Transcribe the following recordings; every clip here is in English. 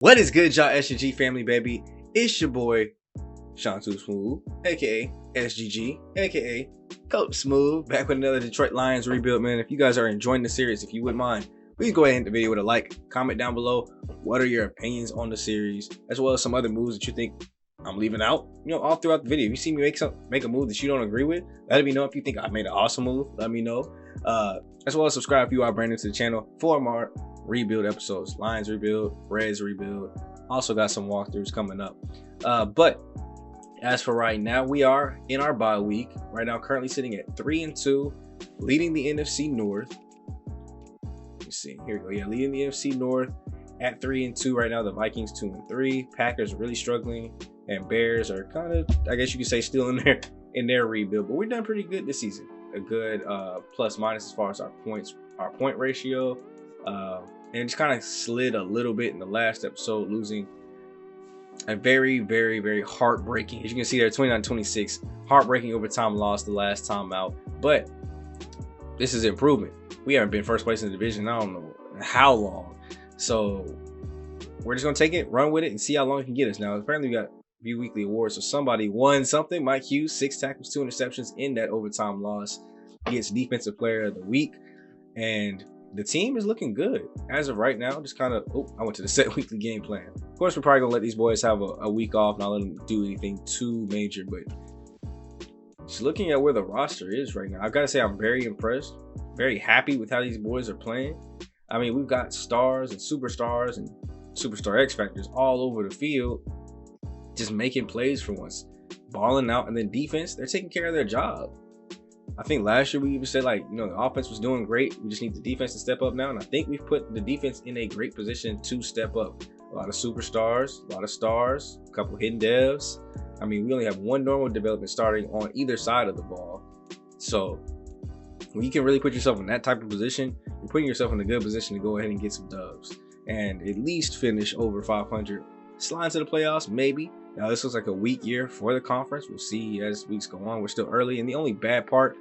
What is good, y'all SGG family, baby? It's your boy, Sean Too Smooth, aka SGG, aka Coach Smooth, back with another Detroit Lions rebuild, man. If you guys are enjoying the series, if you wouldn't mind, please go ahead and hit the video with a like, comment down below. What are your opinions on the series, as well as some other moves that you think I'm leaving out? You know, all throughout the video. If you see me make a move that you don't agree with, let me know. If you think I made an awesome move, let me know. As well as subscribe if you are brand new to the channel for more rebuild episodes. Lions rebuild, Reds rebuild. Also got some walkthroughs coming up. But as for right now, we are in our bye week. Right now, currently sitting at 3-2, leading the NFC North. Let's see. Here we go. Yeah, leading the NFC North at 3-2 right now. The Vikings 2-3. Packers really struggling, and Bears are kind of, I guess you could say, still in their rebuild. But we've done pretty good this season. A good plus minus as far as our point ratio. And just kind of slid a little bit in the last episode, losing a very, very, very heartbreaking, as you can see there, 29-26, heartbreaking overtime loss the last time out. But this is improvement. We haven't been first place in the division, I don't know how long. So we're just going to take it, run with it, and see how long it can get us. Now, apparently we got View Weekly Awards, so somebody won something. Mike Hughes, 6 tackles, 2 interceptions in that overtime loss. He gets Defensive Player of the Week, and the team is looking good as of right now. Just kind of, I went to the set weekly game plan. Of course, we're probably gonna let these boys have a week off, not let them do anything too major, but just looking at where the roster is right now, I've got to say I'm very impressed, very happy with how these boys are playing. I mean, we've got stars and superstar X factors all over the field, just making plays for once, balling out. And then defense, they're taking care of their job. I think last year we even said, like, you know, the offense was doing great. We just need the defense to step up now. And I think we've put the defense in a great position to step up. A lot of superstars, a lot of stars, a couple hidden devs. I mean, we only have one normal development starting on either side of the ball. So when you can really put yourself in that type of position, you're putting yourself in a good position to go ahead and get some dubs and at least finish over 500. Slide into the playoffs, maybe. Now, this looks like a weak year for the conference. We'll see as weeks go on. We're still early, and the only bad part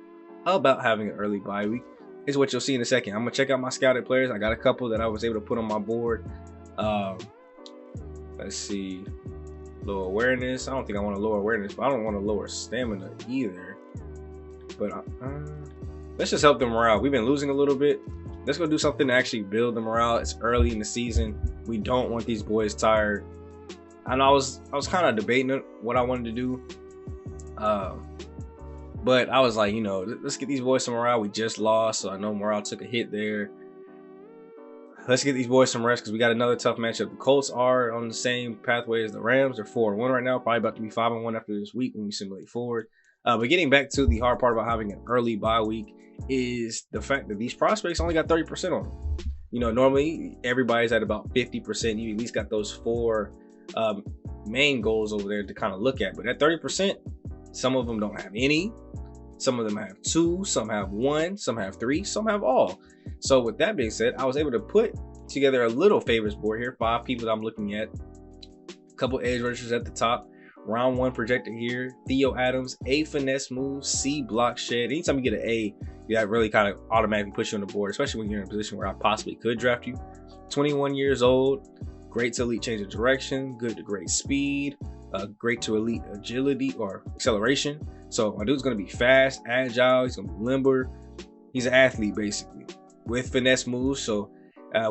about having an early bye week is what you'll see in a second. I'm gonna check out my scouted players. I got a couple that I was able to put on my board. Let's see, low awareness. I don't think I want to lower awareness, but I don't want to lower stamina either. But let's just help the morale. We've been losing a little bit. Let's go do something to actually build the morale. It's early in the season. We don't want these boys tired. And I was kind of debating what I wanted to do. But I was like, you know, let's get these boys some morale. We just lost, so I know morale took a hit there. Let's get these boys some rest because we got another tough matchup. The Colts are on the same pathway as the Rams. They're 4-1 right now, probably about to be 5-1 after this week when we simulate forward. But getting back to the hard part about having an early bye week is the fact that these prospects only got 30% on them. You know, normally everybody's at about 50%. You at least got those 4 main goals over there to kind of look at. But at 30%, some of them don't have any. Some of them have 2, some have 1, some have 3, some have all. So with that being said, I was able to put together a little favorites board here. 5 people that I'm looking at. A couple edge rushers at the top. Round 1 projected here. Theo Adams, A finesse move, C block shed. Anytime you get an A, that really kind of automatically puts you on the board, especially when you're in a position where I possibly could draft you. 21 years old. Great to elite change of direction, good to great speed, great to elite agility or acceleration. So my dude's going to be fast, agile, he's going to be limber. He's an athlete basically with finesse moves. So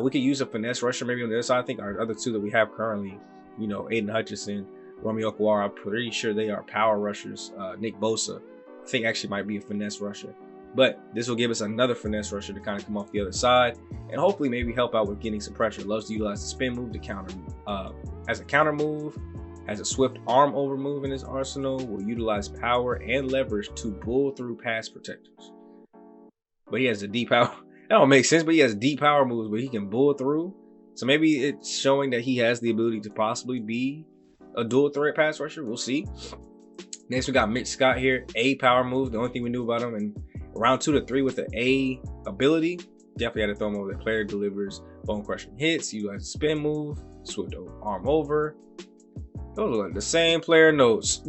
we could use a finesse rusher maybe on the other side. I think our other 2 that we have currently, you know, Aiden Hutchinson, Romeo Okwara, I'm pretty sure they are power rushers. Nick Bosa, I think actually might be a finesse rusher. But this will give us another finesse rusher to kind of come off the other side and hopefully maybe help out with getting some pressure. Loves to utilize the spin move to counter as a counter move, has a swift arm over move in his arsenal, will utilize power and leverage to bull through pass protectors. But he has a deep power. That don't make sense, but he has deep power moves, but he can bull through. So maybe it's showing that he has the ability to possibly be a dual threat pass rusher. We'll see. Next, we got Mitch Scott here, A power move. The only thing we knew about him in round 2 to 3 with the A ability, definitely had to throw him over. The player delivers bone crushing hits, utilize a spin move, swift arm over. Those are like the same player notes.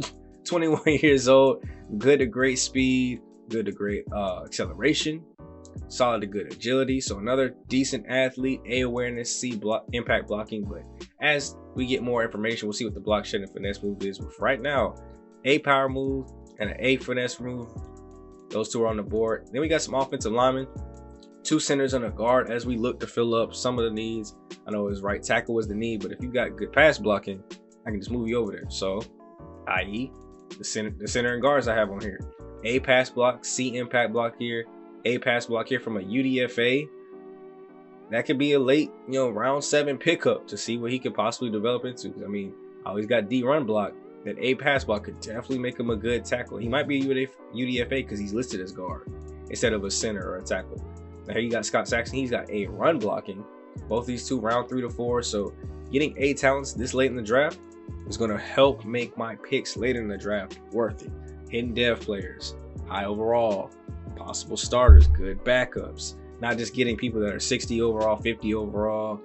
21 years old, good to great speed, good to great acceleration, solid to good agility. So another decent athlete, A awareness, C impact blocking, but as we get more information, we'll see what the block shed and finesse move is. But for right now, A power move and an A finesse move, those two are on the board. Then we got some offensive linemen, 2 centers and a guard as we look to fill up some of the needs. I know his right tackle was the need, but if you got good pass blocking, I can just move you over there. So, i.e., the center and guards I have on here. A pass block, C impact block here, A pass block here from a UDFA. That could be a late, round 7 pickup to see what he could possibly develop into. I mean, I always got D run block. That A pass block could definitely make him a good tackle. He might be a UDFA because he's listed as guard instead of a center or a tackle. Now here you got Scott Saxon. He's got A run blocking. Both these two round 3 to 4. So getting A talents this late in the draft is going to help make my picks later in the draft worth it. Hidden dev players, high overall, possible starters, good backups. Not just getting people that are 60 overall, 50 overall,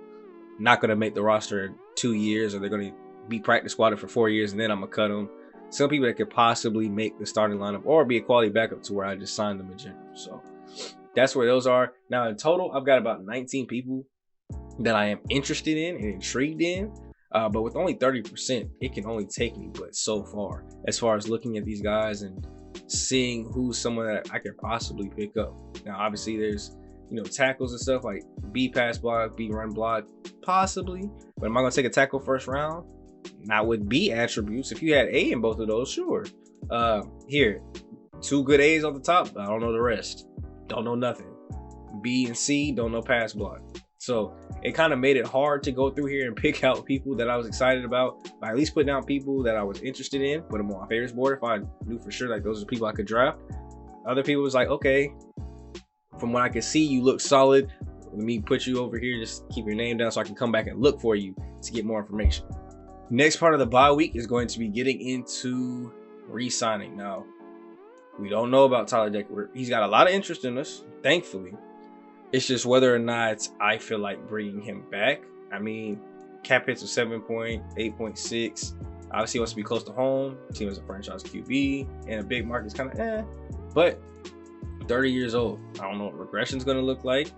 not going to make the roster in 2 years, or they're going to be practice squatted for 4 years and then I'm going to cut them. Some people that could possibly make the starting lineup or be a quality backup to where I just signed them in general. So that's where those are. Now in total, I've got about 19 people that I am interested in and intrigued in. But with only 30%, it can only take me but so far as looking at these guys and seeing who's someone that I could possibly pick up. Now, obviously, there's tackles and stuff like B pass block, B run block, possibly. But am I gonna take a tackle first round? Not with B attributes. If you had A in both of those, sure. Here, 2 good A's on the top. I don't know the rest. Don't know nothing. B and C, don't know pass block. So it kind of made it hard to go through here and pick out people that I was excited about. I at least put down people that I was interested in, put them on my favorites board if I knew for sure like those are the people I could draft. Other people was like, okay, from what I can see, you look solid. Let me put you over here. Just keep your name down so I can come back and look for you to get more information. Next part of the bye week is going to be getting into re-signing. Now, we don't know about Tyler Decker. He's got a lot of interest in us, thankfully. It's just whether or not I feel like bringing him back. I mean, cap hits of 7.8.6. Obviously, he wants to be close to home. Team is a franchise QB, and a big market's kind of But 30 years old. I don't know what regression's going to look like.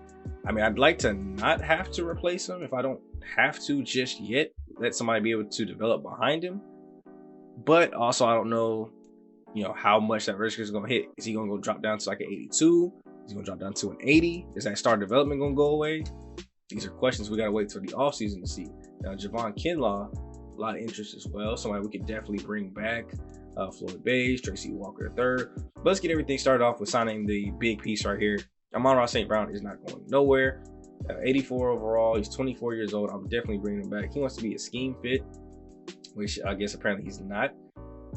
I mean, I'd like to not have to replace him if I don't have to just yet. Let somebody be able to develop behind him. But also, I don't know, how much that risk is going to hit. Is he going to go drop down to like an 82? Is he going to drop down to an 80? Is that star development going to go away? These are questions we got to wait till the offseason to see. Now, Javon Kinlaw, a lot of interest as well. Somebody we could definitely bring back. Floyd Bayes, Tracy Walker III. But let's get everything started off with signing the big piece right here. Amon-Ra St. Brown is not going nowhere. 84 overall. He's 24 years old. I'm definitely bringing him back. He wants to be a scheme fit, which I guess apparently he's not.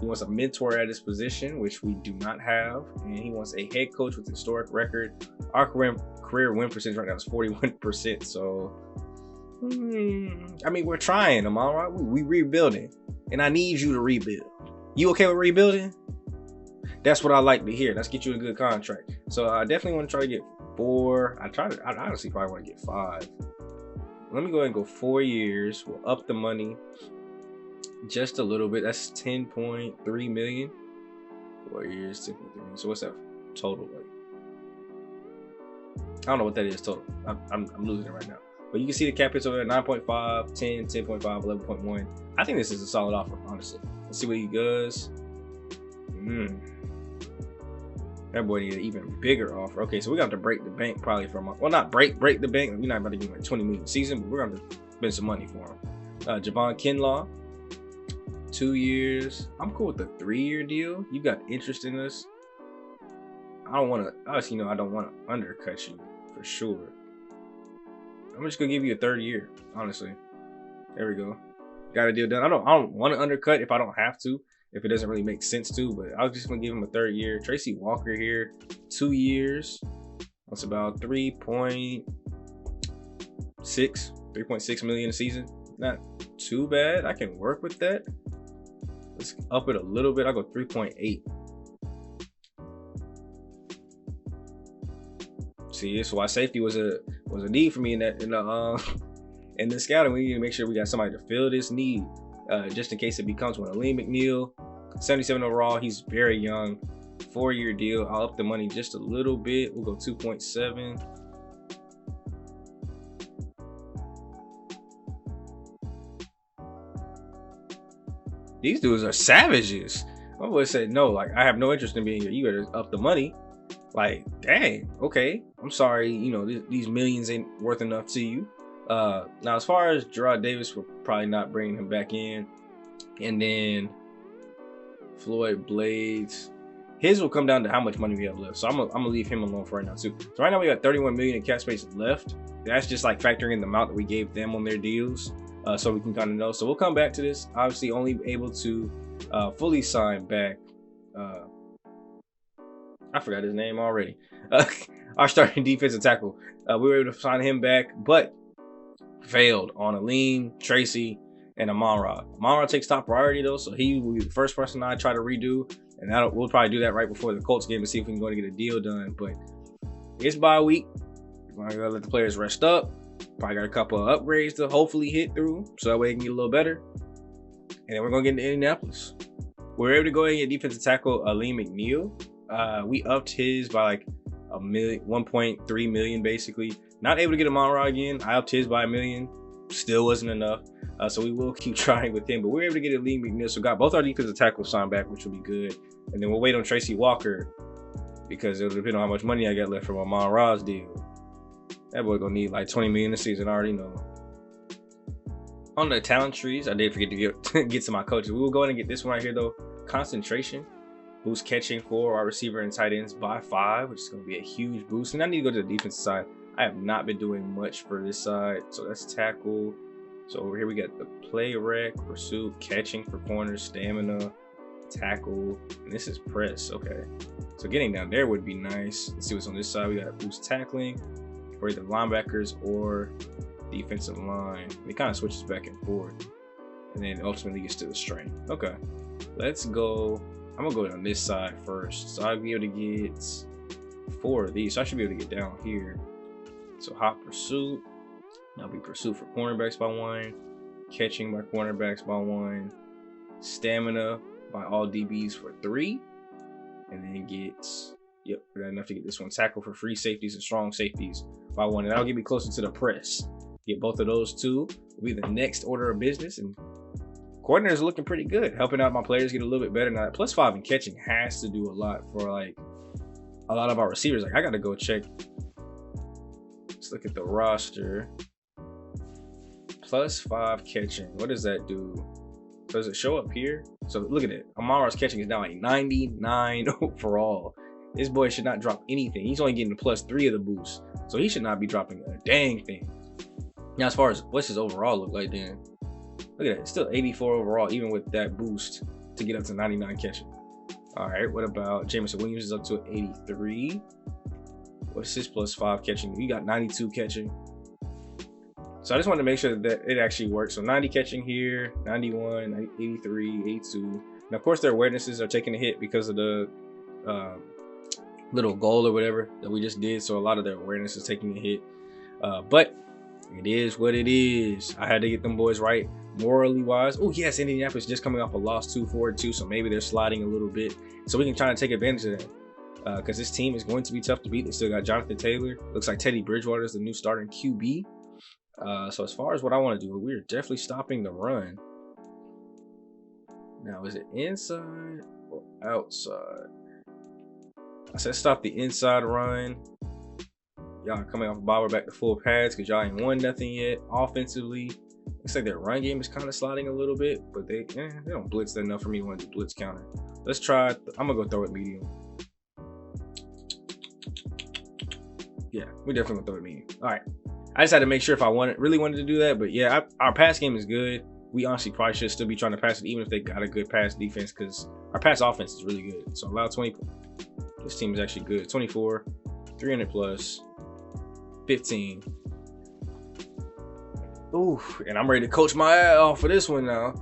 He wants a mentor at his position, which we do not have. And he wants a head coach with a historic record. Our career win percentage right now is 41%. So, I mean, we're trying, Amon-Ra. We rebuilding. And I need you to rebuild. You okay with rebuilding? That's what I like to hear. Let's get you a good contract. So I definitely want to try to get 4. I honestly probably want to get 5. Let me go ahead and go 4 years. We'll up the money just a little bit. That's 10.3 million. 4 years, 10.3 million. So what's that total like? I don't know what that is total. I'm losing it right now. But you can see the cap hits over there: 9.5, 10, 10.5, 11.1. I think this is a solid offer, honestly. Let's see what he does. That boy need an even bigger offer. Okay, so we're going to have to break the bank probably from, well, not break the bank. We're not about to give him like 20 million a season, but we're going to spend some money for him. Javon Kinlaw, 2 years. I'm cool with the 3-year deal. You got interest in us. I don't want to, obviously, I don't want to undercut you for sure. I'm just going to give you a 3rd year, honestly. There we go. Got a deal done. I don't want to undercut if I don't have to, if it doesn't really make sense to, but I was just going to give him a 3rd year. Tracy Walker here, 2 years. That's about 3.6 million a season. Not too bad. I can work with that. Let's up it a little bit. I'll go 3.8. See, this is why safety was a need for me in the scouting. We need to make sure we got somebody to fill this need, just in case it becomes one. Lee McNeil, 77 overall. He's very young. 4-year deal. I'll up the money just a little bit. We'll go 2.7. These dudes are savages. My boy said, no, like, I have no interest in being here. You better up the money. Like, dang, okay. I'm sorry, you know, these millions ain't worth enough to you. Now, as far as Gerard Davis, we're probably not bringing him back in. And then Floyd Blades. His will come down to how much money we have left. So I'm gonna leave him alone for right now too. So right now we got 31 million in cap space left. That's just like factoring in the amount that we gave them on their deals. So we can kind of know. So we'll come back to this. Obviously only able to fully sign back. I forgot his name already. Our starting defensive tackle. We were able to sign him back, but failed on Aleem, Tracy, and Amon-Ra. Amon-Ra takes top priority though, so he will be the first person I try to redo. And we'll probably do that right before the Colts game to see if we can go and get a deal done. But it's bye week. We're gonna let the players rest up. Probably got a couple of upgrades to hopefully hit through, so that way it can get a little better. And then we're gonna get into Indianapolis. We're able to go ahead and get defensive tackle Aleem McNeil. We upped his by like $1.3 million basically. Not able to get Amon-Ra again. I upped his by $1 million. Still wasn't enough. So we will keep trying with him, but we're able to get Aleem McNeil. So got both our defensive tackles signed back, which will be good. And then we'll wait on Tracy Walker because it'll depend on how much money I got left from Amon-Ra's deal. That boy gonna need like 20 million this season, I already know. On the talent trees, I did forget to get to my coaches. We will go ahead and get this one right here though. Concentration, boost catching for our receiver and tight ends by 5, which is gonna be a huge boost. And I need to go to the defensive side. I have not been doing much for this side, so that's tackle. So over here we got the play rec, pursuit, catching for corners, stamina, tackle, and this is press. Okay, so getting down there would be nice. Let's see what's on this side. We got boost tackling for either linebackers or defensive line. It kind of switches back and forth, and then ultimately gets to the strength. Okay, let's go. I'm gonna go on this side first, so I'll be able to get 4 of these. So I should be able to get down here. So hot pursuit. That'll be pursuit for cornerbacks by 1, catching by cornerbacks by 1, stamina by all DBs for 3, and then gets, yep, we got enough to get this one, tackle for free safeties and strong safeties by 1, and that'll get me closer to the press. Get both of those 2 will be the next order of business, and coordinators are looking pretty good, helping out my players get a little bit better. Now, +5 in catching has to do a lot for like a lot of our receivers. Like I gotta go check. Let's look at the roster. +5 catching. What does that do? So does it show up here? So look at it. Amon-Ra's catching is now like 99 overall. This boy should not drop anything. He's only getting the +3 of the boost. So he should not be dropping a dang thing. Now, as far as what's his overall look like then? Look at that. It's still 84 overall, even with that boost to get up to 99 catching. All right, what about Jameson Williams is up to 83. What's his +5 catching? We got 92 catching. So I just wanted to make sure that it actually works. So 90 catching here, 91, 83, 82. And of course their awarenesses are taking a hit because of the little goal or whatever that we just did. So a lot of their awareness is taking a hit. But it is what it is. I had to get them boys right morally wise. Oh yes, Indianapolis just coming off a loss 2-4-2. So maybe they're sliding a little bit. So we can try to take advantage of that. Because this team is going to be tough to beat. They still got Jonathan Taylor. Looks like Teddy Bridgewater is the new starting QB. So as far as what I want to do, we're definitely stopping the run. Now, is it inside or outside? I said stop the inside run. Y'all coming off a bye, we're back to full pads because y'all ain't won nothing yet. Offensively, looks like their run game is kind of sliding a little bit, but they don't blitz enough for me to want to do blitz counter. Let's try. I'm gonna go throw it medium. Yeah, we're definitely gonna throw it medium. All right. I just had to make sure if I really wanted to do that, but yeah, our pass game is good. We honestly probably should still be trying to pass it, even if they got a good pass defense, because our pass offense is really good. So allow 20. This team is actually good. 24, 300 plus, 15. Ooh, and I'm ready to coach my ass off for this one now.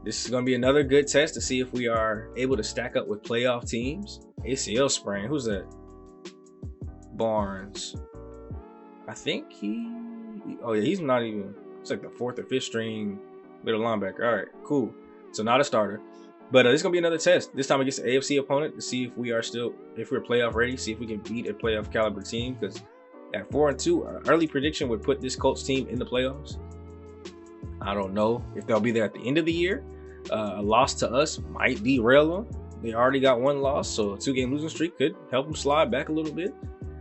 This is gonna be another good test to see if we are able to stack up with playoff teams. ACL sprain. Who's that? Barnes. I think oh yeah, he's not even, it's like the 4th or 5th string middle linebacker. All right, cool. So not a starter, but this is gonna be another test. This time against the AFC opponent to see if we are still, if we're playoff ready, see if we can beat a playoff caliber team. Because at 4-2, our early prediction would put this Colts team in the playoffs. I don't know if they'll be there at the end of the year, A loss to us might derail them. They already got 1 loss, so a 2-game losing streak could help them slide back a little bit.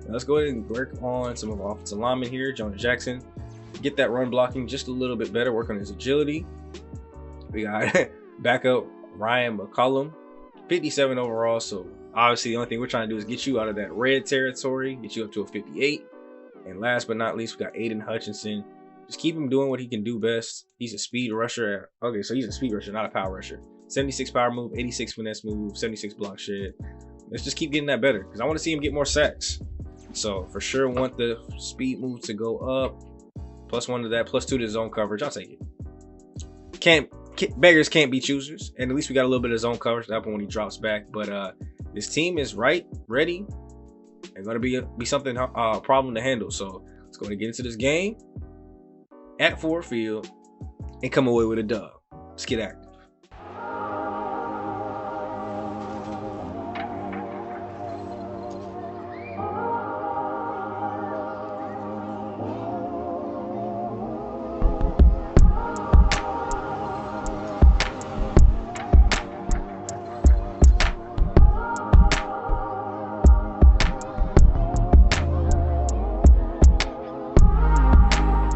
Let's go ahead and work on some of our offensive linemen here. Jonah Jackson, get that run blocking just a little bit better, work on his agility. We got backup Ryan McCollum, 57 overall, so obviously the only thing we're trying to do is get you out of that red territory, get you up to a 58. And last but not least, we got Aiden Hutchinson. Just keep him doing what he can do best. He's a speed rusher. Okay, so he's a speed rusher, not a power rusher. 76 power move, 86 finesse move, 76 block shed. Let's just keep getting that better because I want to see him get more sacks. So for sure want the speed move to go up. +1 to that, +2 to zone coverage. I'll take it. Beggars can't be choosers. And at least we got a little bit of zone coverage that when he drops back. But this team is ready. And going to be something problem to handle. So let's go ahead and get into this game at Ford Field and come away with a dub. Let's get active.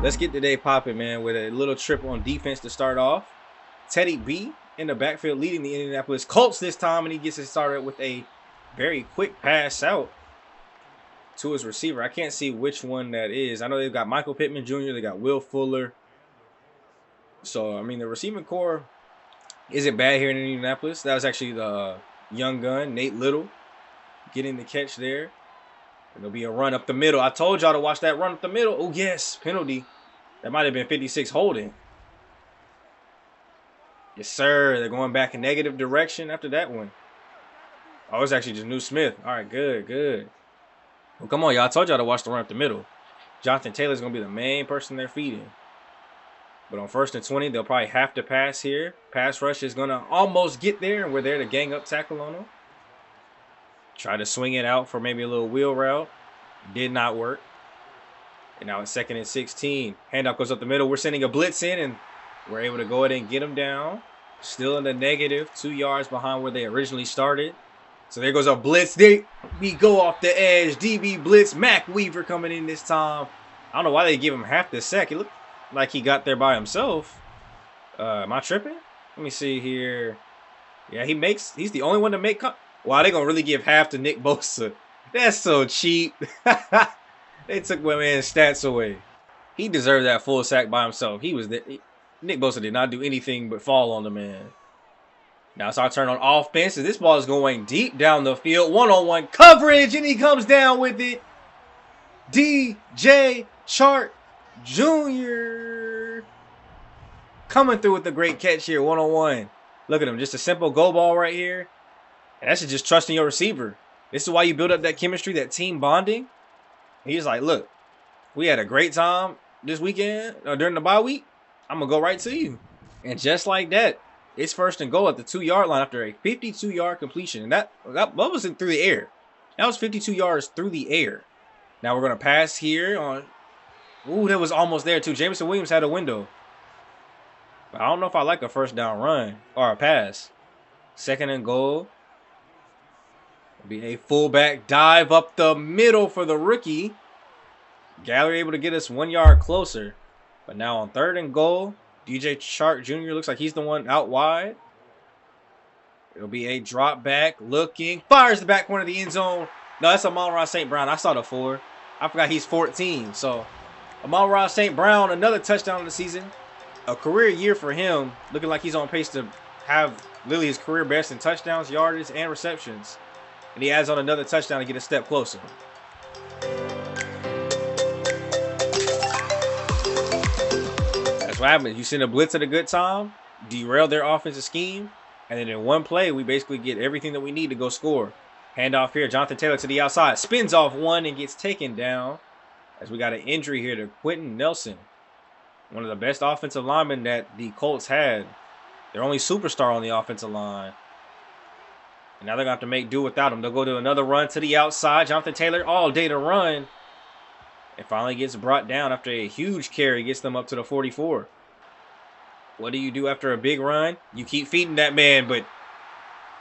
Let's get today popping, man, with a little trip on defense to start off. Teddy B in the backfield leading the Indianapolis Colts this time, and he gets it started with a very quick pass out to his receiver. I can't see which one that is. I know they've got Michael Pittman Jr., they got Will Fuller. So, I mean, the receiving core isn't bad here in Indianapolis. That was actually the young gun, Nate Little, getting the catch there. It'll be a run up the middle. I told y'all to watch that run up the middle. Oh, yes, penalty. That might have been 56 holding. Yes, sir. They're going back in negative direction after that one. Oh, it's actually just New Smith. All right, good. Well, come on, y'all. I told y'all to watch the run up the middle. Jonathan Taylor's going to be the main person they're feeding. But on 1st and 20, they'll probably have to pass here. Pass rush is going to almost get there, and we're there to gang up tackle on them. Try to swing it out for maybe a little wheel route. Did not work. And now it's 2nd and 16. Handoff goes up the middle. We're sending a blitz in, and we're able to go ahead and get them down. Still in the negative, 2 yards behind where they originally started. So there goes a blitz. We go off the edge. DB blitz. Mac Weaver coming in this time. I don't know why they give him half the sack. It looked like he got there by himself. Am I tripping? Let me see here. Yeah, he's the only one to make. Wow, they're going to really give half to Nick Bosa. That's so cheap. They took my man's stats away. He deserved that full sack by himself. He was there. Nick Bosa did not do anything but fall on the man. Now it's our turn on offense. This ball is going deep down the field. One-on-one coverage, and he comes down with it. DJ Chark Jr. coming through with a great catch here, one-on-one. Look at him, just a simple go ball right here. And that's just trusting your receiver. This is why you build up that chemistry, that team bonding. He's like, look, we had a great time this weekend during the bye week. I'm going to go right to you. And just like that, it's 1st and goal at the 2-yard line after a 52-yard completion. And that wasn't through the air. That was 52 yards through the air. Now we're going to pass here on. Ooh, that was almost there too. Jameson Williams had a window. But I don't know if I like a 1st down run or a pass. 2nd and goal. Be a fullback dive up the middle for the rookie. Gallery able to get us 1 yard closer. But now on 3rd and goal, DJ Chark Jr. looks like he's the one out wide. It'll be a drop back looking. Fires the back corner of the end zone. No, that's Amon-Ra St. Brown. I saw the 4. I forgot he's 14. So Amon-Ra St. Brown, another touchdown of the season. A career year for him. Looking like he's on pace to have literally his career best in touchdowns, yardage, and receptions. And he adds on another touchdown to get a step closer. That's what happens. You send a blitz at a good time, derail their offensive scheme, and then in one play, we basically get everything that we need to go score. Handoff here. Jonathan Taylor to the outside. Spins off one and gets taken down. As we got an injury here to Quentin Nelson. One of the best offensive linemen that the Colts had. Their only superstar on the offensive line. And now they're going to have to make do without him. They'll go to another run to the outside. Jonathan Taylor all day to run. And finally gets brought down after a huge carry. Gets them up to the 44. What do you do after a big run? You keep feeding that man, but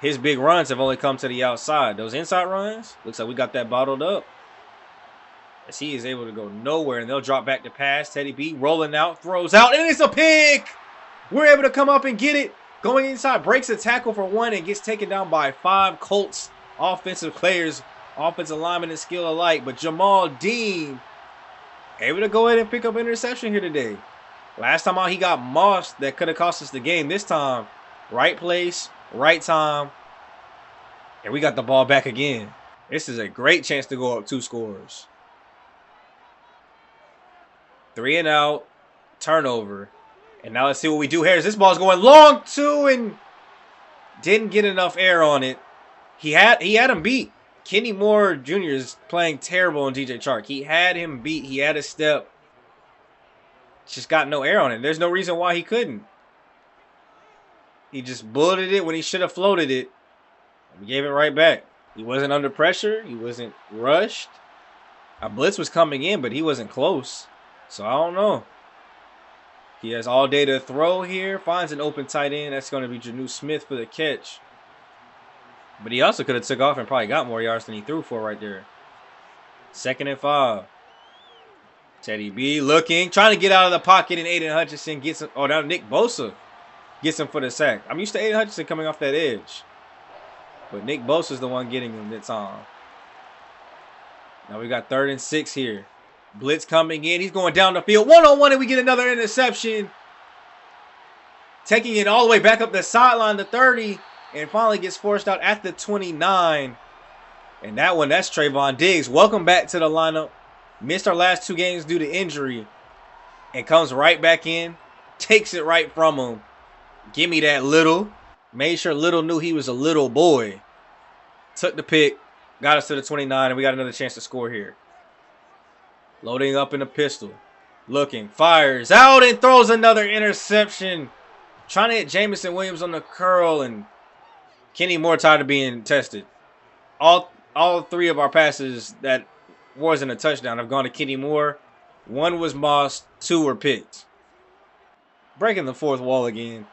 his big runs have only come to the outside. Those inside runs, looks like we got that bottled up. As he is able to go nowhere, and they'll drop back to pass. Teddy B rolling out, throws out, and it's a pick! We're able to come up and get it. Going inside, breaks a tackle for 1 and gets taken down by 5 Colts offensive players, offensive linemen and skill alike. But Jamal Dean able to go ahead and pick up interception here today. Last time out, he got mossed. That could have cost us the game. This time, right place, right time. And we got the ball back again. This is a great chance to go up 2 scores. 3 and out, turnover. And now let's see what we do here. This ball's going long too and didn't get enough air on it. He had him beat. Kenny Moore Jr. is playing terrible on DJ Chark. He had him beat. He had a step. Just got no air on it. There's no reason why he couldn't. He just bulleted it when he should have floated it. And gave it right back. He wasn't under pressure. He wasn't rushed. A blitz was coming in, but he wasn't close. So I don't know. He has all day to throw here. Finds an open tight end. That's going to be Janu Smith for the catch. But he also could have took off and probably got more yards than he threw for right there. 2nd and 5. Teddy B looking. Trying to get out of the pocket, and Aiden Hutchinson gets him. Oh, now Nick Bosa gets him for the sack. I'm used to Aiden Hutchinson coming off that edge. But Nick Bosa's the one getting him this time. Now we got 3rd and 6 here. Blitz coming in. He's going down the field. 1-on-1, and we get another interception. Taking it all the way back up the sideline to 30. And finally gets forced out at the 29. And that one, that's Trevon Diggs. Welcome back to the lineup. Missed our last 2 games due to injury. And comes right back in. Takes it right from him. Give me that Little. Made sure Little knew he was a little boy. Took the pick. Got us to the 29. And we got another chance to score here. Loading up in a pistol. Looking. Fires out and throws another interception. Trying to hit Jamison Williams on the curl. And Kenny Moore tired of being tested. All 3 of our passes that wasn't a touchdown have gone to Kenny Moore. 1 was mossed. 2 were picked. Breaking the 4th wall again.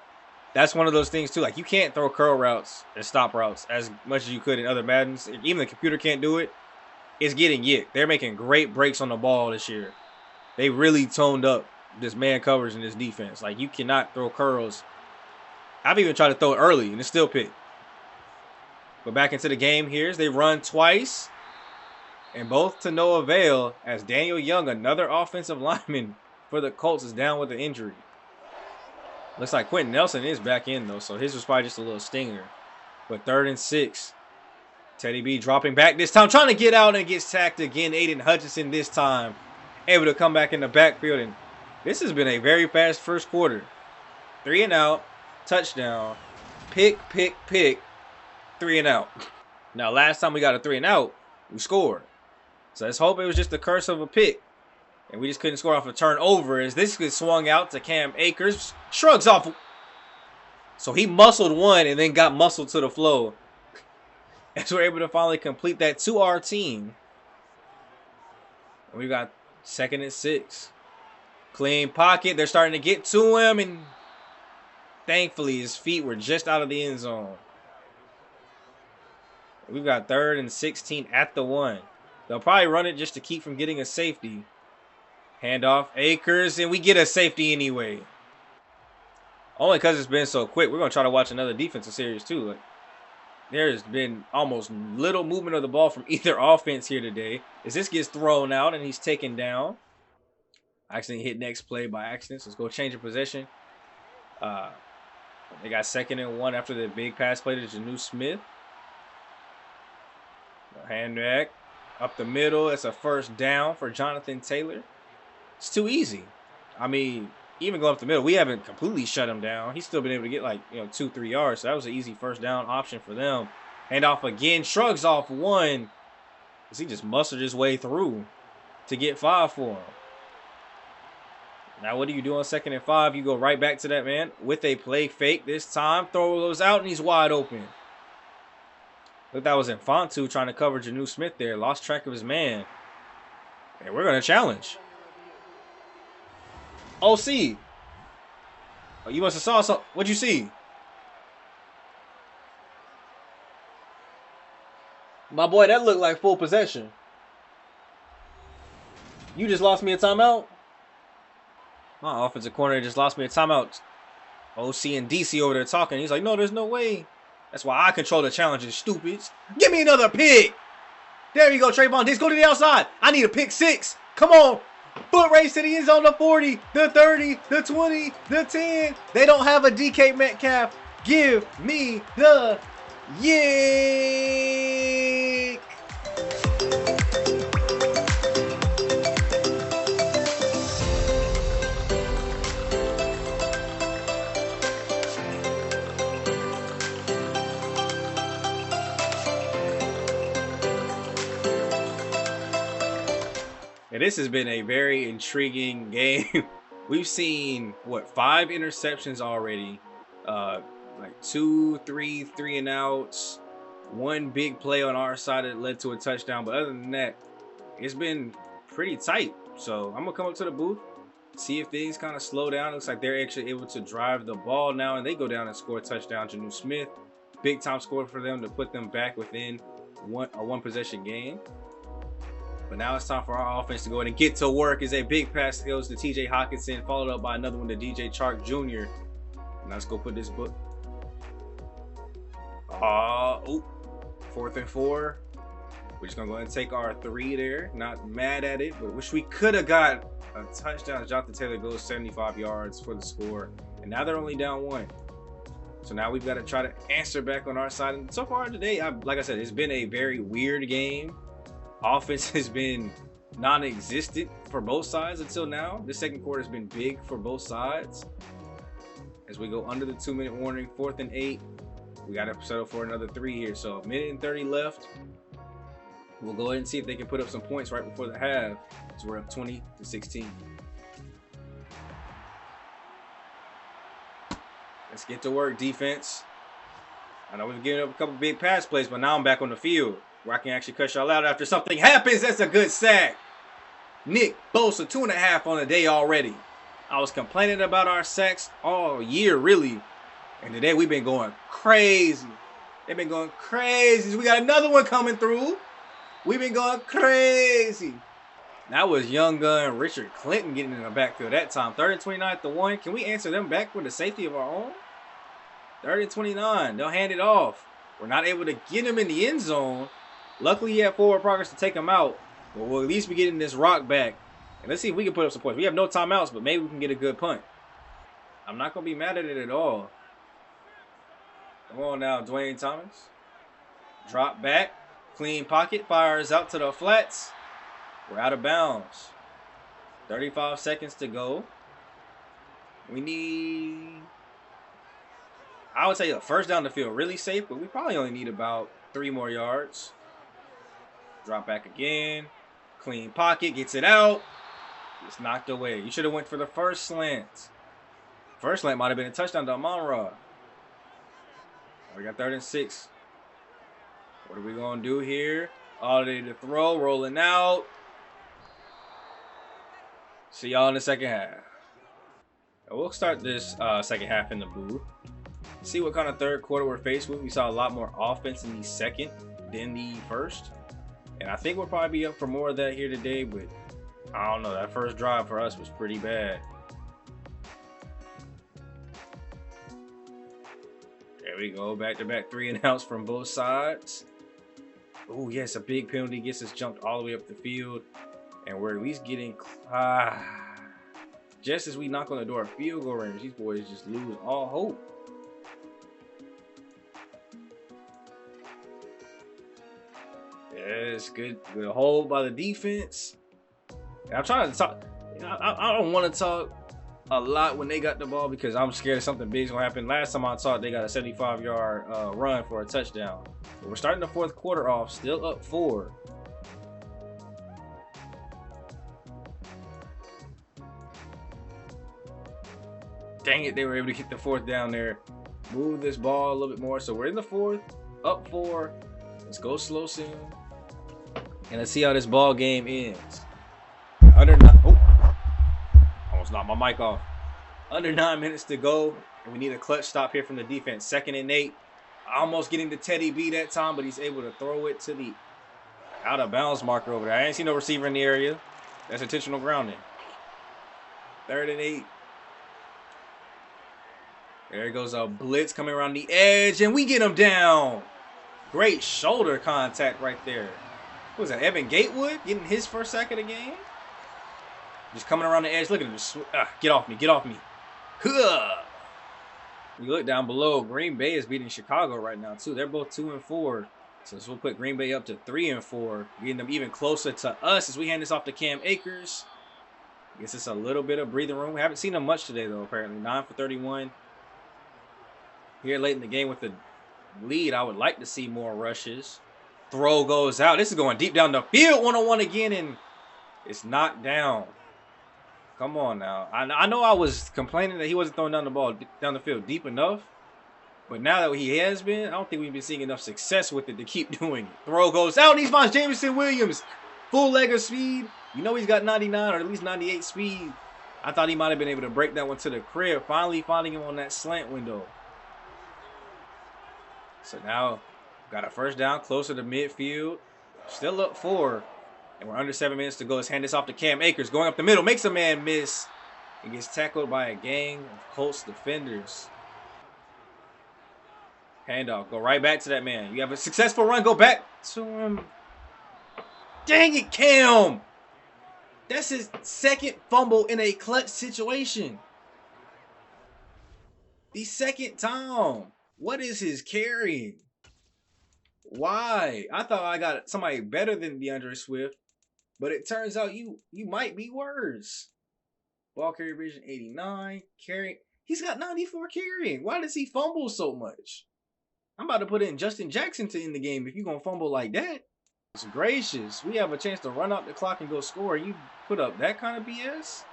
That's one of those things too. Like, you can't throw curl routes and stop routes as much as you could in other Maddens. Even the computer can't do it. It's getting yicked. They're making great breaks on the ball this year. They really toned up this man coverage in this defense. Like, you cannot throw curls. I've even tried to throw it early, and it's still picked. But back into the game here. They run twice, and both to no avail as Daniel Young, another offensive lineman for the Colts, is down with an injury. Looks like Quentin Nelson is back in, though, so his was probably just a little stinger. But 3rd and 6. Teddy B dropping back this time, trying to get out and gets sacked again. Aiden Hutchinson this time able to come back in the backfield. And this has been a very fast first quarter. 3 and out, touchdown, pick, 3 and out. Now, last time we got a 3 and out, we scored. So let's hope it was just the curse of a pick. And we just couldn't score off a turnover as this gets swung out to Cam Akers. Shrugs off. So he muscled 1 and then got muscled to the flow. As we're able to finally complete that to our team. And we got 2nd and 6. Clean pocket. They're starting to get to him. And thankfully, his feet were just out of the end zone. We've got 3rd and 16 at the 1. They'll probably run it just to keep from getting a safety. Handoff, Akers, and we get a safety anyway. Only because it's been so quick. We're going to try to watch another defensive series too. Like, there's been almost little movement of the ball from either offense here today. As this gets thrown out and he's taken down. Accidentally hit next play by accident. So let's go change of possession. They got 2nd and 1 after the big pass play to Janu Smith. Hand back up the middle. That's a 1st down for Jonathan Taylor. It's too easy. I mean, even going up the middle, we haven't completely shut him down. He's still been able to get like 2-3 yards. So that was an easy 1st down option for them. Hand off again. Shrugs off 1. As he just mustered his way through to get 5 for him. Now what do you do on 2nd and 5? You go right back to that man with a play fake this time. Throw those out and he's wide open. Look, that was Infantu trying to cover Janu Smith there. Lost track of his man. And we're going to challenge. OC. Oh, you must have saw something. What'd you see? My boy, that looked like full possession. You just lost me a timeout? My offensive corner just lost me a timeout. OC and DC over there talking. He's like, no, there's no way. That's why I control the challenges, stupids. Give me another pick. There you go, Trevon. Just go to the outside. I need a pick 6. Come on. Foot race to the end zone, the 40, the 30, the 20, the 10. They don't have a DK Metcalf. Give me the yick. And this has been a very intriguing game. We've seen, what, 5 interceptions already. Like 2, 3 and outs. 1 big play on our side that led to a touchdown. But other than that, it's been pretty tight. So I'm going to come up to the booth, see if things kind of slow down. Looks like they're actually able to drive the ball now. And they go down and score a touchdown. Janu Smith, big time score for them to put them back within a 1 possession game. But now it's time for our offense to go ahead and get to work. As a big pass goes to TJ Hawkinson, followed up by another one to DJ Chark Jr. And let's go put this book. Oh, 4th and 4. We're just gonna go ahead and take our 3 there. Not mad at it, but wish we could have got a touchdown. Jonathan Taylor goes 75 yards for the score. And now they're only down 1. So now we've got to try to answer back on our side. And so far today, like I said, it's been a very weird game. Offense has been non-existent for both sides until now. The second quarter has been big for both sides. As we go under the 2-minute warning, 4th and 8. We got to settle for another 3 here. So 1:30 left. We'll go ahead and see if they can put up some points right before the half. So we're up 20-16. Let's get to work, defense. I know we've given up a couple big pass plays, but now I'm back on the field where I can actually cut y'all out after something happens. That's a good sack. Nick Bosa, 2.5 on the day already. I was complaining about our sacks all year, really. And today we've been going crazy. They've been going crazy. We got another one coming through. We've been going crazy. That was young gun Richard Clinton getting in the backfield that time. 3rd and 29 at the 1. Can we answer them back with the safety of our own? 3rd and 29. They'll hand it off. We're not able to get him in the end zone. Luckily, he had forward progress to take him out. But we'll at least be getting this rock back. And let's see if we can put up some points. We have no timeouts, but maybe we can get a good punt. I'm not going to be mad at it at all. Come on now, Dwayne Thomas. Drop back. Clean pocket. Fires out to the flats. We're out of bounds. 35 seconds to go. We need, I would say, a first down to feel really safe, but we probably only need about 3 more yards. Drop back again. Clean pocket. Gets it out. It's knocked away. You should have went for the first slant. First slant might have been a touchdown to Amon-Ra. We got 3rd and 6. What are we going to do here? Holiday to throw. Rolling out. See y'all in the second half. We'll start this second half in the booth. See what kind of third quarter we're faced with. We saw a lot more offense in the second than the first. And I think we'll probably be up for more of that here today. But I don't know. That first drive for us was pretty bad. There we go. Back-to-back 3 and outs from both sides. Oh, yes. A big penalty gets us jumped all the way up the field. And we're at least getting, just as we knock on the door of field goal range, these boys just lose all hope. Yes, good hold by the defense. And I'm trying to talk. I don't want to talk a lot when they got the ball because I'm scared something big's gonna happen. Last time I talked, they got a 75-yard run for a touchdown. But we're starting the fourth quarter off, still up 4. Dang it, they were able to get the 4th down there. Move this ball a little bit more. So we're in the 4th, up 4. Let's go slow soon. And let's see how this ball game ends. Under 9. Oh, almost knocked my mic off. Under 9 minutes to go, and we need a clutch stop here from the defense. 2nd and 8. Almost getting to Teddy B that time, but he's able to throw it to the out of bounds marker over there. I ain't seen no receiver in the area. That's intentional grounding. 3rd and 8. There goes a blitz coming around the edge, and we get him down. Great shoulder contact right there. What was that, Evan Gatewood getting his first sack of the game? Just coming around the edge. Look at him. Get off me. Get off me. Huh. You look down below. Green Bay is beating Chicago right now, too. They're both 2-4. So this will put Green Bay up to 3-4. Getting them even closer to us as we hand this off to Cam Akers. I guess it's a little bit of breathing room. We haven't seen him much today, though, apparently. 9 for 31. Here late in the game with the lead, I would like to see more rushes. Throw goes out. This is going deep down the field. 1-on-1 again, and it's knocked down. Come on now. I know I was complaining that he wasn't throwing down the ball down the field deep enough. But now that he has been, I don't think we've been seeing enough success with it to keep doing it. Throw goes out. He's finds Jameson Williams. Full leg of speed. You know he's got 99 or at least 98 speed. I thought he might have been able to break that one to the crib. Finally finding him on that slant window. So now got a first down closer to midfield. Still up 4. And we're under 7 minutes to go. Let's hand this off to Cam Akers. Going up the middle. Makes a man miss. And gets tackled by a gang of Colts defenders. Handoff. Go right back to that man. You have a successful run. Go back to him. Dang it, Cam. That's his 2nd fumble in a clutch situation. The 2nd time. What is his carrying? Why? I thought I got somebody better than DeAndre Swift. But it turns out you might be worse. Ball carrier vision 89. Carry. He's got 94 carrying. Why does he fumble so much? I'm about to put in Justin Jackson to end the game if you're going to fumble like that. It's gracious. We have a chance to run out the clock and go score. You put up that kind of BS?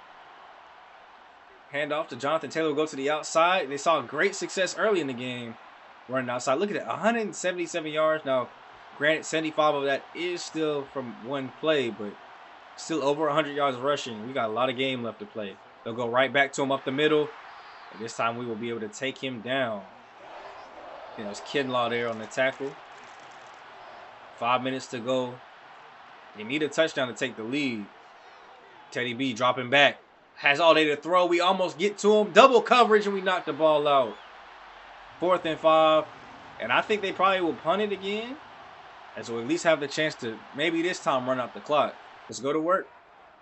Hand off to Jonathan Taylor. Will go to the outside. They saw great success early in the game running outside. Look at that. 177 yards. Now, granted, 75 of that is still from one play, but still over 100 yards rushing. We got a lot of game left to play. They'll go right back to him up the middle. And this time we will be able to take him down. You know, it's Kinlaw there on the tackle. 5 minutes to go. You need a touchdown to take the lead. Teddy B dropping back. Has all day to throw. We almost get to him. Double coverage, and we knock the ball out. 4th and 5. And I think they probably will punt it again. And so at least have the chance to maybe this time run out the clock. Let's go to work.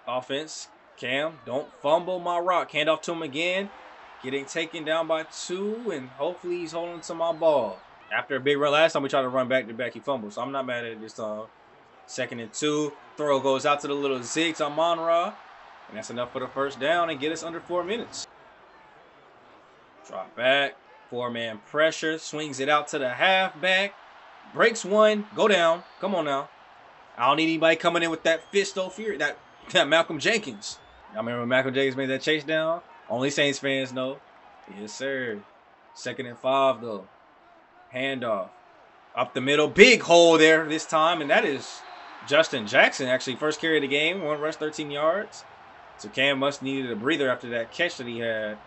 Offense. Cam, don't fumble my rock. Hand off to him again. Getting taken down by 2, and hopefully he's holding to my ball. After a big run last time, we tried to run back to back. He fumbled, so I'm not mad at it this time. 2nd and 2. Throw goes out to the little zig to Amon-Ra. And that's enough for the first down and get us under 4 minutes. Drop back. 4-man pressure. Swings it out to the halfback. Breaks one. Go down. Come on now. I don't need anybody coming in with that fist of fear. That Malcolm Jenkins. I remember when Malcolm Jenkins made that chase down? Only Saints fans know. Yes, sir. 2nd and 5, though. Handoff. Up the middle. Big hole there this time. And that is Justin Jackson, actually. First carry of the game. 1 rush, 13 yards. So Cam must needed a breather after that catch that he had.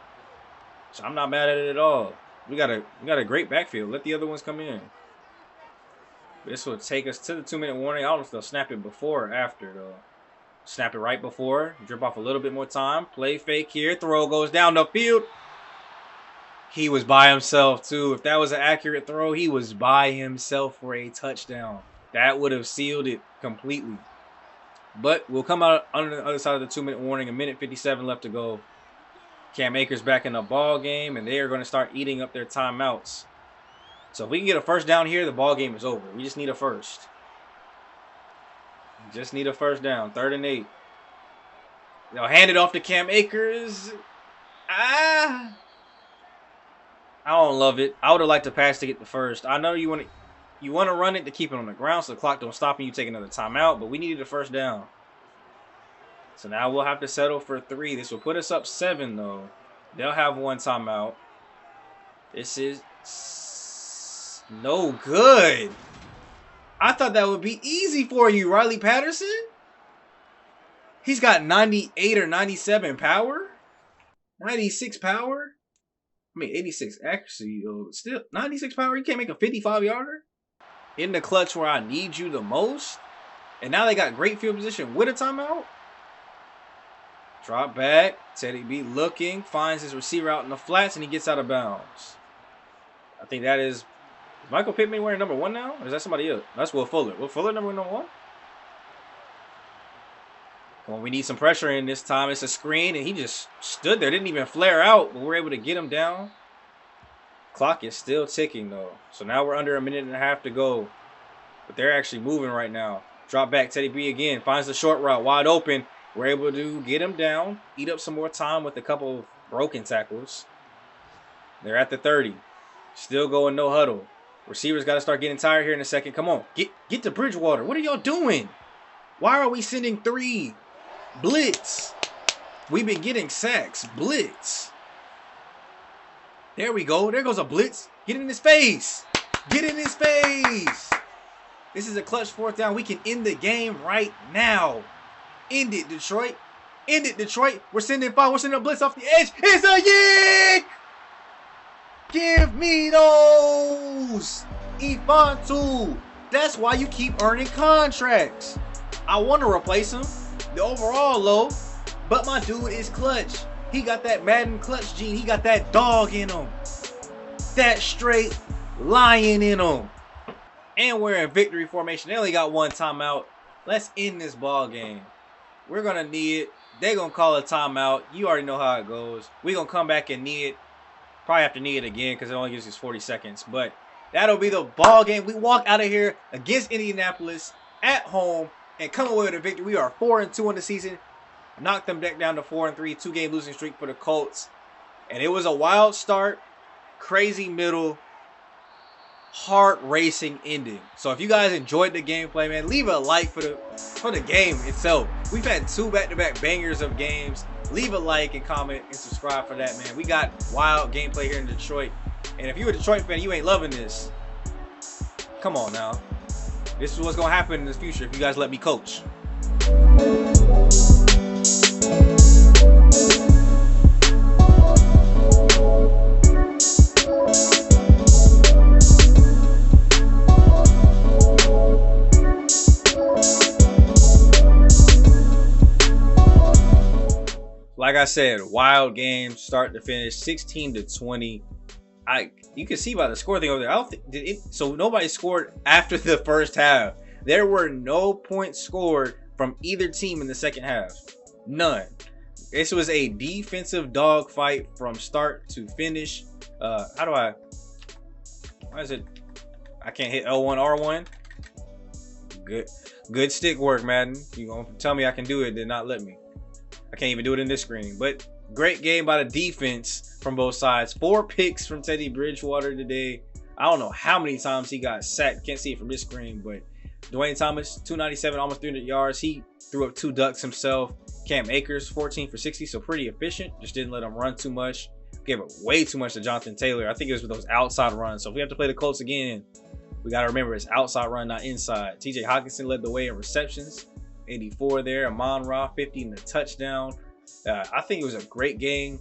So I'm not mad at it at all. We got a great backfield. Let the other ones come in. This will take us to the 2-minute warning. I don't know if they'll snap it before or after, though. Snap it right before. Drip off a little bit more time. Play fake here. Throw goes down the field. He was by himself, too. If that was an accurate throw, he was by himself for a touchdown. That would have sealed it completely. But we'll come out on the other side of the 2-minute warning. 1:57 left to go. Cam Akers back in the ball game, and they are going to start eating up their timeouts. So if we can get a first down here, the ball game is over. We just need a first. Just need a first down. 3rd and 8. They'll hand it off to Cam Akers. I don't love it. I would have liked to pass to get the first. I know you want to run it to keep it on the ground so the clock don't stop and you take another timeout, but we needed a first down. So now we'll have to settle for 3. This will put us up 7, though. They'll have 1 timeout. This is no good. I thought that would be easy for you, Riley Patterson. He's got 98 or 97 power. 96 power? I mean, 86 accuracy, still 96 power. You can't make a 55-yarder in the clutch where I need you the most. And now they got great field position with a timeout. Drop back. Teddy B looking, finds his receiver out in the flats, and he gets out of bounds. I think that is Michael Pittman wearing number 1 now? Or is that somebody else? That's Will Fuller. Will Fuller number 1? Come on, we need some pressure in this time. It's a screen, and he just stood there. Didn't even flare out, but we're able to get him down. Clock is still ticking, though. So now we're under a minute and a half to go. But they're actually moving right now. Drop back, Teddy B again. Finds the short route, wide open. We're able to get him down, eat up some more time with a couple of broken tackles. They're at the 30. Still going no huddle. Receivers got to start getting tired here in a second. Come on, get to Bridgewater. What are y'all doing? Why are we sending 3? Blitz. We've been getting sacks. Blitz. There we go. There goes a blitz. Get in his face. Get in his face. This is a clutch 4th down. We can end the game right now. End it, Detroit. End it, Detroit. We're sending 5. We're sending a blitz off the edge. It's a yank. Give me those. E19. That's why you keep earning contracts. I want to replace him. The overall low, but my dude is clutch. He got that Madden clutch gene. He got that dog in him. That straight lion in him. And we're in victory formation. They only got 1 timeout. Let's end this ball game. We're going to need it. They're going to call a timeout. You already know how it goes. We're going to come back and need it. Probably have to need it again because it only gives us 40 seconds. But that'll be the ball game. We walk out of here against Indianapolis at home and come away with a victory. We are 4-2 in the season. Knocked them back down to 4-3. 2-game losing streak for the Colts. And it was a wild start. Crazy middle. Heart racing ending. So if you guys enjoyed the gameplay, man, leave a like for the game itself. We've had 2 back-to-back bangers of games. Leave a like and comment and subscribe for that, man. We got wild gameplay here in Detroit. And if you're a Detroit fan, you ain't loving this. Come on now. This is what's going to happen in the future if you guys let me coach. Like I said, wild game, start to finish, 16-20. You can see by the score thing over there. I don't think so. Nobody scored after the first half. There were no points scored from either team in the second half. None. This was a defensive dogfight from start to finish. Why is it? I can't hit L1, R1. Good stick work, Madden. You gonna tell me I can do it, then not let me. I can't even do it in this screen. But great game by the defense from both sides. 4 picks from Teddy Bridgewater today. I don't know how many times he got sacked. Can't see it from this screen, but Dwayne Thomas, 297, almost 300 yards. He threw up 2 ducks himself. Cam Akers, 14 for 60, so pretty efficient. Just didn't let him run too much. Gave it way too much to Jonathan Taylor. I think it was with those outside runs. So if we have to play the Colts again, we got to remember it's outside run, not inside. TJ Hawkinson led the way in receptions. 84 there. Amon-Ra, 50 in the touchdown. I think it was a great game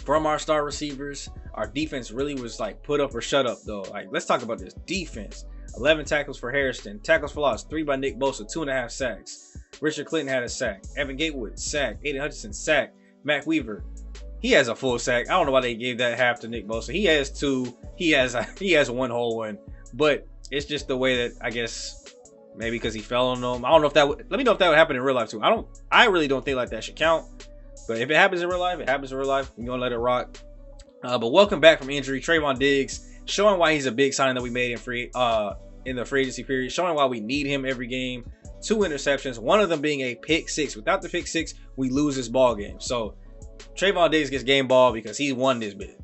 from our star receivers. Our defense really was like put up or shut up, though. Like, let's talk about this defense. 11 tackles for Harrison. Tackles for loss, 3 by Nick Bosa, 2.5 sacks. Richard Clinton had a sack. Evan Gatewood, sack. Aiden Hutchinson, sack. Mac Weaver, he has a full sack. I don't know why they gave that half to Nick Bosa. He has 2. He has 1 whole one. But it's just the way that, I guess, maybe because he fell on them. I don't know if that would, let me know if that would happen in real life too. I really don't think like that should count. But if it happens in real life, it happens in real life. We're going to let it rock. But welcome back from injury. Trevon Diggs, showing why he's a big signing that we made in the free agency period. Showing why we need him every game. 2 interceptions, one of them being a pick 6. Without the pick 6, we lose this ball game. So Trevon Diggs gets game ball because he won this bit.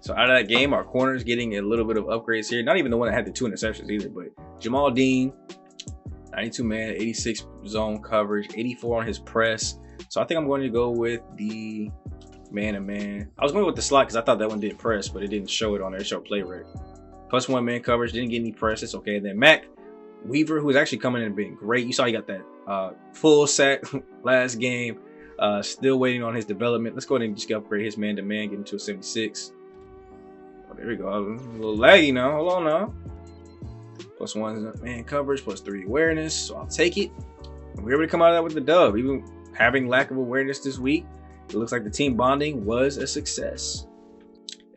So out of that game, our corners getting a little bit of upgrades here. Not even the one that had the 2 interceptions either, but Jamal Dean, 92 man, 86 zone coverage, 84 on his press. So I think I'm going to go with the man-to-man. I was going with the slot because I thought that one did press, but it didn't show it on there. It showed play rate. +1 man coverage, didn't get any press. It's okay. And then Mac Weaver, who is actually coming in and being great. You saw he got that full sack last game. Still waiting on his development. Let's go ahead and just upgrade his man-to-man, get him to a 76. Oh, there we go. A little laggy now. Hold on now. +1 man coverage, +3 awareness. So I'll take it. And we're able to come out of that with the dub. Even having lack of awareness this week, it looks like the team bonding was a success.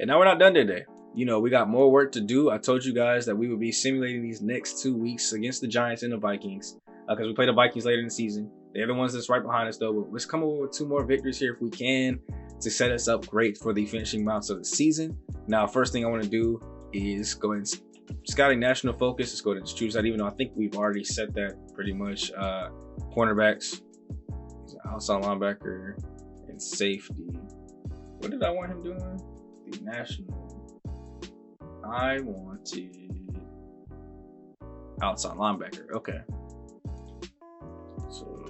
And now we're not done today. You know, we got more work to do. I told you guys that we would be simulating these next 2 weeks against the Giants and the Vikings, because we play the Vikings later in the season. They're the ones that's right behind us, though. But let's come up with 2 more victories here if we can, to set us up great for the finishing months of the season. Now, first thing I want to do is go and scouting national focus. Let's go ahead and choose that, even though I think we've already set that pretty much. Cornerbacks, outside linebacker, and safety. What did I want him doing? The national. I wanted outside linebacker. Okay. So,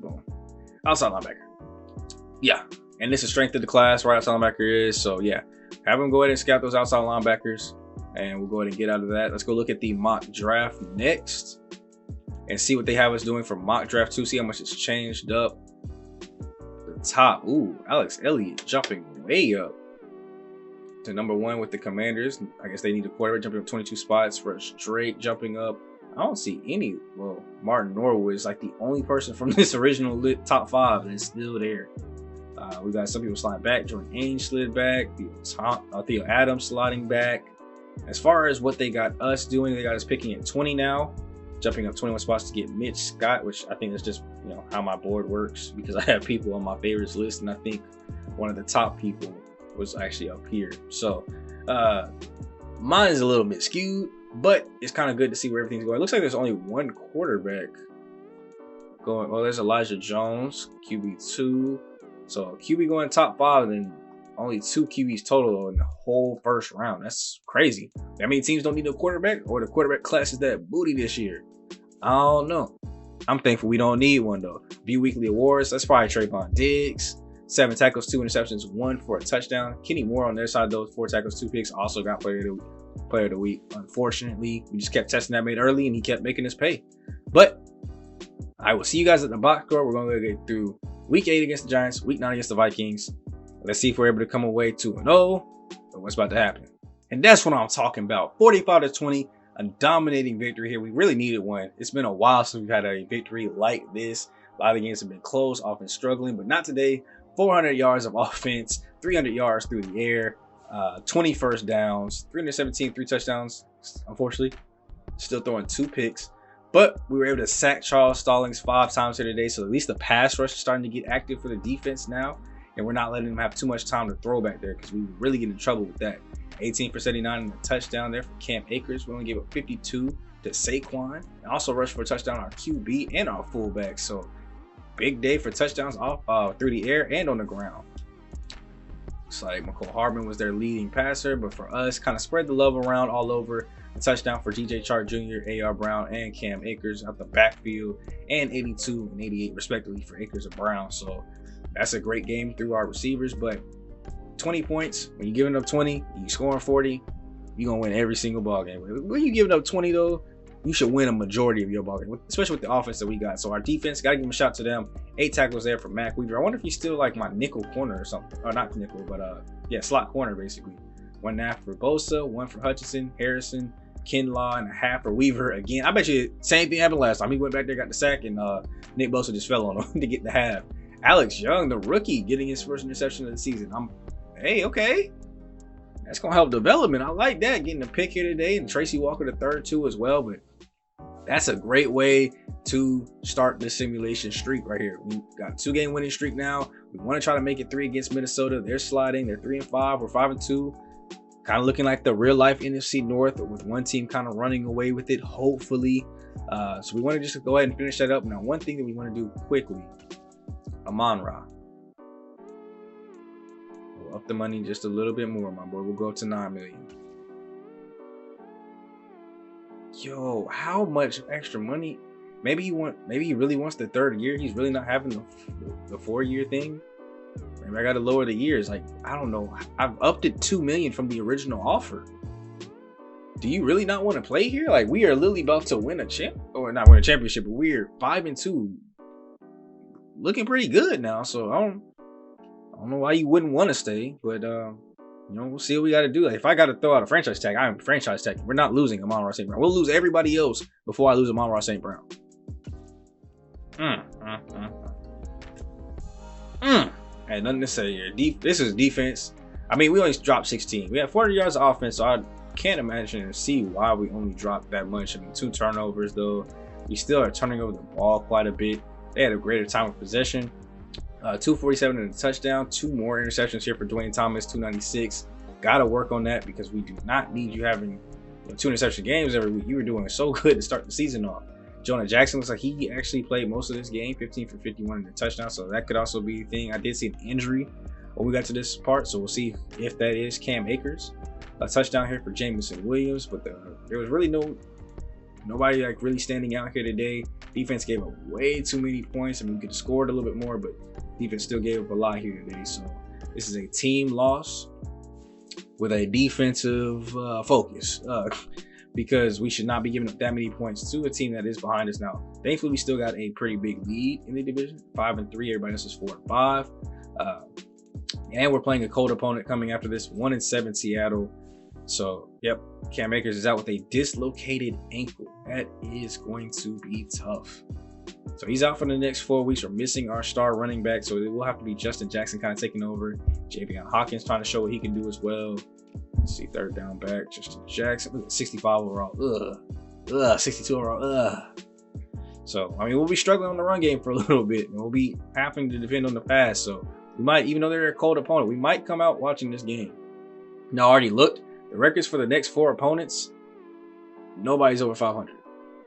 boom. Outside linebacker. Yeah. And this is strength of the class, right? Outside linebacker is. So, yeah. Have them go ahead and scout those outside linebackers. And we'll go ahead and get out of that. Let's go look at the mock draft next. And see what they have us doing for mock draft 2. See how much it's changed up. The top. Ooh, Alex Elliott jumping way up to #1 with the Commanders. I guess they need a quarterback, jumping up 22 spots. For Drake jumping up. I don't see any. Well, Martin Norwood is like the only person from this original top 5 that's still there. We got some people sliding back. Jordan Ainge slid back. Theo Adams sliding back. As far as what they got us doing, they got us picking at 20 now, jumping up 21 spots to get Mitch Scott, which I think is just, you know, how my board works, because I have people on my favorites list, and I think one of the top people was actually up here. So mine is a little bit skewed, but it's kind of good to see where everything's going. It looks like there's only 1 quarterback going. Oh, there's Elijah Jones, QB2. So QB going top 5, and then only 2 QBs total in the whole first round. That's crazy. That means teams don't need a quarterback, or the quarterback class is that booty this year. I don't know. I'm thankful we don't need one, though. View Weekly Awards. That's probably Trevon Diggs. 7 tackles, 2 interceptions, 1 for a touchdown. Kenny Moore on their side, those 4 tackles, 2 picks, also got player of the week. Unfortunately, we just kept testing that made early, and he kept making us pay. But I will see you guys at the box score. We're going to get through Week 8 against the Giants, Week 9 against the Vikings. Let's see if we're able to come away 2-0, or what's about to happen. And that's what I'm talking about. 45-20, a dominating victory here. We really needed one. It's been a while since we've had a victory like this. A lot of the games have been close, often struggling, but not today. 400 yards of offense, 300 yards through the air, 20 first downs, 317, 3 touchdowns. Unfortunately, still throwing 2 picks. But we were able to sack Charles Stallings 5 times here today, so at least the pass rush is starting to get active for the defense now. And we're not letting them have too much time to throw back there, because we really get in trouble with that. 18 for 79 and a touchdown there for Cam Akers. We only gave up 52 to Saquon. And also rushed for a touchdown our QB and our fullback. So big day for touchdowns off through the air and on the ground. Looks like McCole Hardman was their leading passer, but for us, kind of spread the love around all over. A touchdown for DJ Chark Jr., A.R. Brown, and Cam Akers out the backfield, and 82 and 88 respectively for Akers and Brown. So that's a great game through our receivers. But 20 points, when you're giving up 20, you scoring 40, you're going to win every single ball game. When you giving up 20, though, you should win a majority of your ball game, especially with the offense that we got. So our defense, got to give a shout to them. 8 tackles there for Mac Weaver. I wonder if he's still like my nickel corner or something. Or not nickel, but yeah, slot corner basically. 1.5 for Bosa, 1 for Hutchinson, Harrison, Kinlaw, and a half for Weaver. Again, I bet you same thing happened last time. He went back there, got the sack, and Nick Bosa just fell on him to get the half. Alex Young, the rookie, getting his first interception of the season. Hey, okay. That's going to help development. I like that, getting a pick here today, and Tracy Walker the third too as well. But that's a great way to start the simulation streak right here. We got a 2-game winning streak now. We want to try to make it 3 against Minnesota. They're sliding. They're 3-5. We're 5-2. Kind of looking like the real life NFC North, with one team kind of running away with it, hopefully. So we want to just go ahead and finish that up. Now, one thing that we want to do quickly, Amon-Ra. We'll up the money just a little bit more, my boy. We'll go up to $9 million. Yo, how much extra money? Maybe he really wants the 3rd year. He's really not having the 4-year thing. Maybe I got to lower the years. Like, I don't know. I've upped it $2 million from the original offer. do you really not want to play here? Like, we are literally about to win a not win a championship, but we're 5-2, looking pretty good now. So I don't know why you wouldn't want to stay, but we'll see what we got to do. Like, if I got to throw out a franchise tag, I'm franchise tagging. We're not losing Amon-Ra St. Brown. We'll lose everybody else before I lose Amon-Ra St. Brown. Had nothing to say here. This is defense. I mean, we only dropped 16. We had 400 yards of offense, so I can't imagine and see why we only dropped that much. I mean, 2 turnovers though. We still are turning over the ball quite a bit. They had a greater time of possession. 247 and a touchdown. 2 more interceptions here for Dwayne Thomas. 296. Got to work on that because we do not need you having 2 interception games every week. You were doing so good to start the season off. Jonah Jackson looks like he actually played most of this game. 15 for 51 and a touchdown. So that could also be a thing. I did see an injury when we got to this part, so we'll see if that is Cam Akers. A touchdown here for Jamison Williams, but there was really nobody like really standing out here today. Defense gave up way too many points. I mean, we could have scored a little bit more, but defense still gave up a lot here today. So this is a team loss with a defensive focus because we should not be giving up that many points to a team that is behind us now. Thankfully, we still got a pretty big lead in the division, 5-3. Everybody else is 4-5. And we're playing a cold opponent coming after this, 1-7 Seattle. So, yep, Cam Akers is out with a dislocated ankle. That is going to be tough. So he's out for the next 4 weeks. We're missing our star running back, so it will have to be Justin Jackson kind of taking over. Javion Hawkins trying to show what he can do as well. Let's see, third down back, Justin Jackson. Look at 65 overall. 62 overall. So, I mean, we'll be struggling on the run game for a little bit, and we'll be having to defend on the pass. So we might, even though they're a cold opponent, we might come out watching this game. Now, I already looked. The records for the next 4 opponents, nobody's over 500.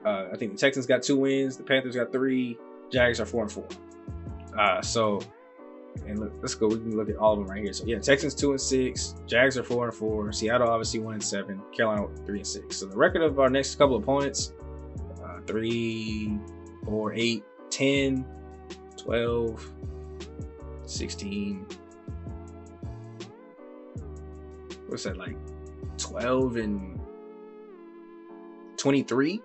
I think the Texans got 2 wins. The Panthers got 3. Jags are 4-4. So, and look, let's go. We can look at all of them right here. So, yeah, Texans 2-6. Jags are 4-4. Seattle obviously 1-7. Carolina 3-6. So, the record of our next couple opponents, 3, 4, 8, 10, 12, 16. What's that, like 12 and 23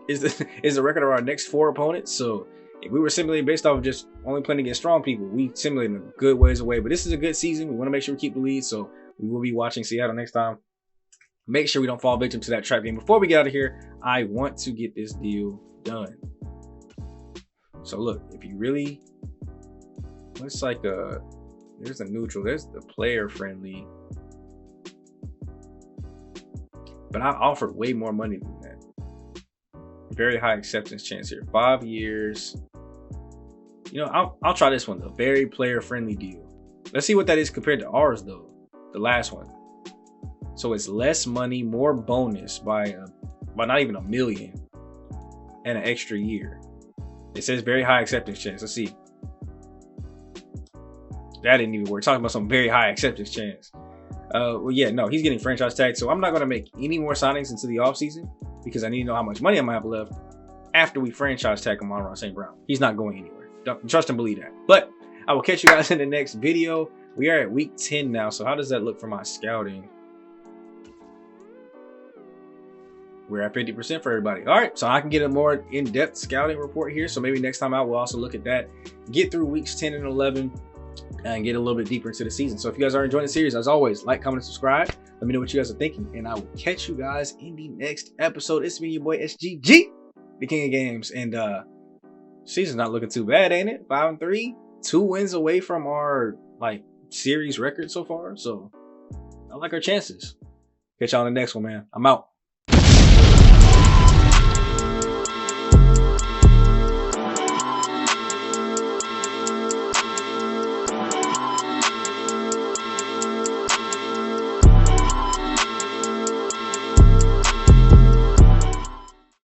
is the record of our next 4 opponents. So if we were simulating based off of just only playing against strong people, we simulated a good ways away. But this is a good season. We want to make sure we keep the lead. So we will be watching Seattle next time. Make sure we don't fall victim to that trap game. Before we get out of here, I want to get this deal done. So look, if you really, looks like there's a neutral, there's the player friendly. But I offered way more money than that. Very high acceptance chance here. 5 years. I'll try this one, the very player friendly deal. Let's see what that is compared to ours though. The last one. So it's less money, more bonus by not even $1 million, and an extra year. It says very high acceptance chance. Let's see. That didn't even work. Talking about some very high acceptance chance. Well, yeah, no, he's getting franchise tagged. So I'm not going to make any more signings into the offseason because I need to know how much money I'm going to have left after we franchise tag Amon-Ra St. Brown. He's not going anywhere. Trust and believe that. But I will catch you guys in the next video. We are at week 10 now. So how does that look for my scouting? We're at 50% for everybody. All right, so I can get a more in-depth scouting report here. So maybe next time out, we'll also look at that. Get through weeks 10 and 11. And get a little bit deeper into the season. So if you guys are enjoying the series, as always, like, comment, and subscribe. Let me know what you guys are thinking, and I will catch you guys in the next episode. It's me, your boy SGG, the King of Games, and season's not looking too bad, ain't it? 5-3, 2 wins away from our series record so far. So I like our chances. Catch y'all in the next one, man. I'm out.